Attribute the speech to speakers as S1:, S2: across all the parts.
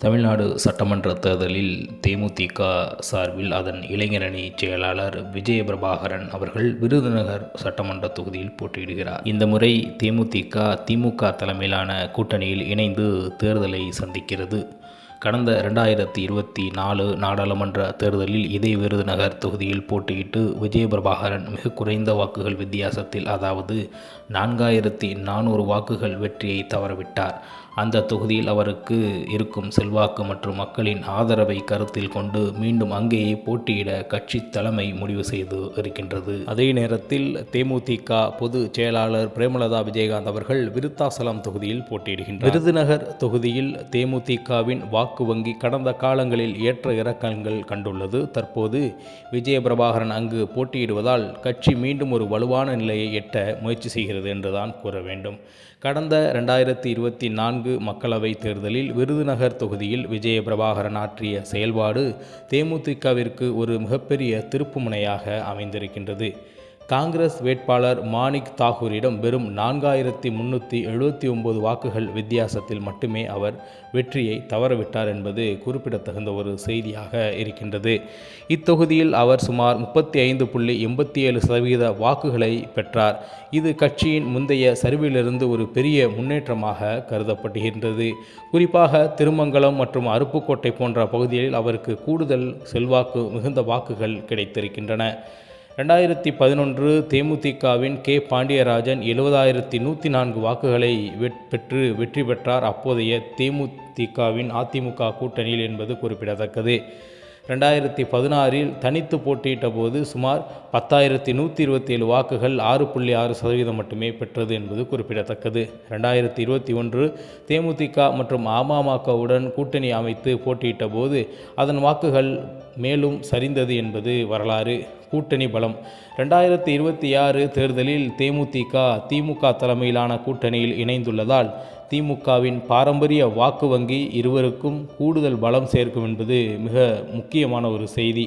S1: தமிழ்நாடு சட்டமன்ற தேர்தலில் தேமுதிக சார்பில் அதன் இளைஞரணி செயலாளர் விஜயபிரபாகரன் அவர்கள் விருதுநகர் சட்டமன்ற தொகுதியில் போட்டியிடுகிறார். இந்த முறை தேமுதிக திமுக தலைமையிலான கூட்டணியில் இணைந்து தேர்தலை சந்திக்கிறது. கடந்த 2024 நாடாளுமன்ற தேர்தலில் இதே விருதுநகர் தொகுதியில் போட்டியிட்டு விஜயபிரபாகரன் மிக குறைந்த வாக்குகள் வித்தியாசத்தில், அதாவது 4400 வாக்குகள் வெற்றியை தவறவிட்டார். அந்த தொகுதியில் அவருக்கு இருக்கும் செல்வாக்கு மற்றும் மக்களின் ஆதரவை கருத்தில் கொண்டு மீண்டும் அங்கேயே போட்டியிட கட்சி தலைமை முடிவு செய்து இருக்கின்றது. அதே நேரத்தில் தேமுதிக பொதுச் செயலாளர் பிரேமலதா விஜயகாந்த் அவர்கள் விருத்தாசலம் தொகுதியில் போட்டியிடுகின்றார். விருதுநகர் தொகுதியில் தேமுதிகவின் வாக்கு வங்கி கடந்த காலங்களில் ஏற்ற இறக்கங்கள் கண்டுள்ளது. தற்போது விஜயபிரபாகரன் அங்கு போட்டியிடுவதால் கட்சி மீண்டும் ஒரு வலுவான நிலையை எட்ட முயற்சி செய்கிறது என்றுதான் கூற வேண்டும். கடந்த 2024 மக்களவைத் தேர்தலில் விருதுநகர் தொகுதியில் விஜயபிரபாகரன் ஆற்றிய செயல்பாடு தேமுதிகவிற்கு ஒரு மிகப்பெரிய திருப்புமுனையாக அமைந்திருக்கின்றது. காங்கிரஸ் வேட்பாளர் மாணிக் தாகூரிடம் வெறும் 4379 வாக்குகள் வித்தியாசத்தில் மட்டுமே அவர் வெற்றியை தவறவிட்டார் என்பது குறிப்பிடத்தகுந்த ஒரு செய்தியாக இருக்கின்றது. இத்தொகுதியில் அவர் சுமார் 35.87% வாக்குகளை பெற்றார். இது கட்சியின் முந்தைய சரிவிலிருந்து ஒரு பெரிய முன்னேற்றமாக கருதப்படுகின்றது. குறிப்பாக திருமங்கலம் மற்றும் அருப்புக்கோட்டை போன்ற பகுதிகளில் அவருக்கு கூடுதல் செல்வாக்கு மிகுந்த வாக்குகள் கிடைத்திருக்கின்றன. 2011 தேமுதிகவின் கே. பாண்டியராஜன் 70,104 வாக்குகளை பெற்று வெற்றி பெற்றார். அப்போதைய தேமுதிகவின் அதிமுக கூட்டணியில் என்பது குறிப்பிடத்தக்கது. 2016 தனித்து போட்டியிட்ட போது சுமார் 10,127 வாக்குகள் 6.6% மட்டுமே பெற்றது என்பது குறிப்பிடத்தக்கது. 2021 தேமுதிக மற்றும் அமமுகவுடன் கூட்டணி அமைத்து போட்டியிட்ட போது அதன் வாக்குகள் மேலும் சரிந்தது என்பது வரலாறு. கூட்டணி பலம். 2026 தேர்தலில் தேமுதிக திமுக தலைமையிலான கூட்டணியில் இணைந்துள்ளதால் திமுகவின் பாரம்பரிய வாக்கு வங்கி இருவருக்கும் கூடுதல் பலம் சேர்க்கும் என்பது மிக முக்கியமான ஒரு செய்தி.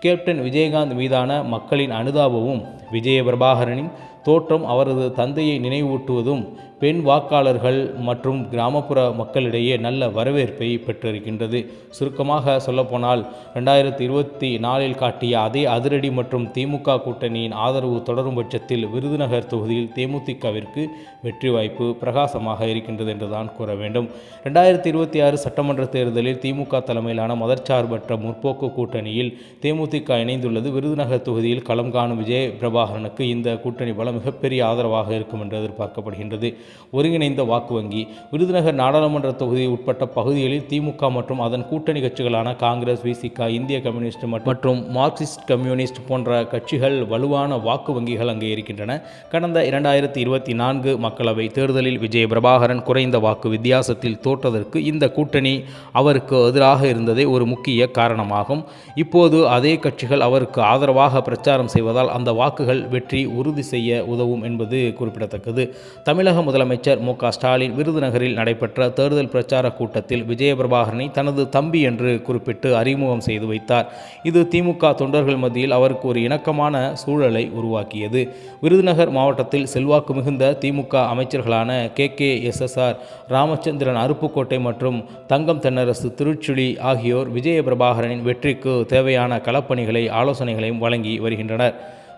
S1: கேப்டன் விஜயகாந்த் மீதான மக்களின் அனுதாபமும் விஜயபிரபாகரனின் தோற்றம் அவரது தந்தையை நினைவூட்டுவதும் பெண் வாக்காளர்கள் மற்றும் கிராமப்புற மக்களிடையே நல்ல வரவேற்பை பெற்றிருக்கின்றது. சுருக்கமாக சொல்லப்போனால் 2024 காட்டிய அதே அதிரடி மற்றும் திமுக கூட்டணியின் ஆதரவு தொடரும் பட்சத்தில் விருதுநகர் தொகுதியில் தேமுதிகவிற்கு வெற்றி வாய்ப்பு பிரகாசமாக இருக்கின்றது என்றுதான் கூற வேண்டும். 2026 சட்டமன்ற தேர்தலில் திமுக தலைமையிலான மதச்சார்பற்ற முற்போக்கு கூட்டணியில் தேமுதிக இணைந்துள்ளது. விருதுநகர் தொகுதியில் களம் காணும் விஜயபிரபாகரனுக்கு இந்த கூட்டணி பலம் மிகப்பெரிய ஆதரவாக இருக்கும் என்று எதிர்பார்க்கப்படுகின்றது. ஒருங்கிணைந்த வாக்கு வங்கி. விருதுநகர் நாடாளுமன்ற தொகுதி உட்பட்ட பகுதிகளில் திமுக மற்றும் அதன் கூட்டணி கட்சிகளான காங்கிரஸ், விசிக, இந்திய கம்யூனிஸ்ட் மற்றும் மார்க்சிஸ்ட் கம்யூனிஸ்ட் போன்ற கட்சிகள் வலுவான வாக்கு வங்கிகள் அங்கே இருக்கின்றன. கடந்த 2024 மக்களவை தேர்தலில் விஜயபிரபாகரன் குறைந்த வாக்கு வித்தியாசத்தில் தோற்றதற்கு இந்த கூட்டணி அவருக்கு எதிராக இருந்ததே ஒரு முக்கிய காரணமாகும். இப்போது அதே கட்சிகள் அவருக்கு ஆதரவாக பிரச்சாரம் செய்வதால் அந்த வாக்குகள் வெற்றி உறுதி செய்ய உதவும் என்பது குறிப்பிடத்தக்கது. தமிழக முதலமைச்சர் மு. க. ஸ்டாலின் விருதுநகரில் நடைபெற்ற தேர்தல் பிரச்சார கூட்டத்தில் விஜயபிரபாகரனை தனது தம்பி என்று குறிப்பிட்டு அறிமுகம் செய்து வைத்தார். இது திமுக தொண்டர்கள் மத்தியில் அவருக்கு ஒரு இணக்கமான சூழலை உருவாக்கியது. விருதுநகர் மாவட்டத்தில் செல்வாக்கு மிகுந்த திமுக அமைச்சர்களான KKSSR ராமச்சந்திரன் அருப்புக்கோட்டை மற்றும் தங்கம் தென்னரசு திருச்சுழி ஆகியோர் விஜயபிரபாகரனின் வெற்றிக்கு தேவையான களப்பணிகளை ஆலோசனைகளையும் வழங்கி வருகின்றனர்.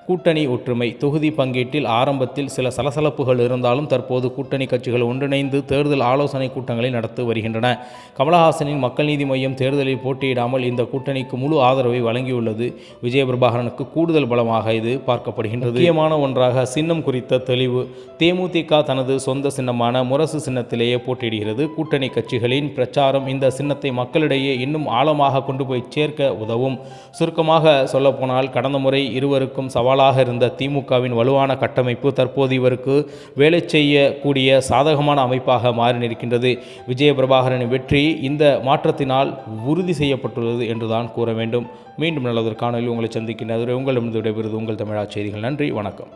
S1: கூட்டணி ஒற்றுமை. தொகுதி பங்கீட்டில் ஆரம்பத்தில் சில சலசலப்புகள் இருந்தாலும் தற்போது கூட்டணி கட்சிகள் ஒன்றிணைந்து தேர்தல் ஆலோசனை கூட்டங்களை நடத்தி வருகின்றன. கமலஹாசனின் மக்கள் நீதி மய்யம் தேர்தலில் போட்டியிடாமல் இந்த கூட்டணிக்கு முழு ஆதரவை வழங்கியுள்ளது. விஜயபிரபாகரனுக்கு கூடுதல் பலமாக இது பார்க்கப்படுகின்றது. முக்கியமான ஒன்றாக சின்னம் குறித்த தெளிவு. தேமுதிக தனது சொந்த சின்னமான முரசு சின்னத்திலேயே போட்டியிடுகிறது. கூட்டணி கட்சிகளின் பிரச்சாரம் இந்த சின்னத்தை மக்களிடையே இன்னும் ஆழமாக கொண்டு போய் சேர்க்க உதவும். சுருக்கமாக சொல்லப்போனால் கடந்த முறை இருவருக்கும் சவாலாக இருந்த திமுகவின் வலுவான கட்டமைப்பு தற்போது இவருக்கு வேலை செய்யக்கூடிய சாதகமான அமைப்பாக மாறி நிற்கின்றது. விஜயபிரபாகரனின் வெற்றி இந்த மாற்றத்தினால் உறுதி செய்யப்பட்டுள்ளது என்றுதான் கூற வேண்டும். மீண்டும் நல்லதொரு காணொலியில் உங்களை சந்திக்கின்றது. உங்களிடமிருந்து விடைபெறுவது உங்கள் தமிழா செய்திகள். நன்றி, வணக்கம்.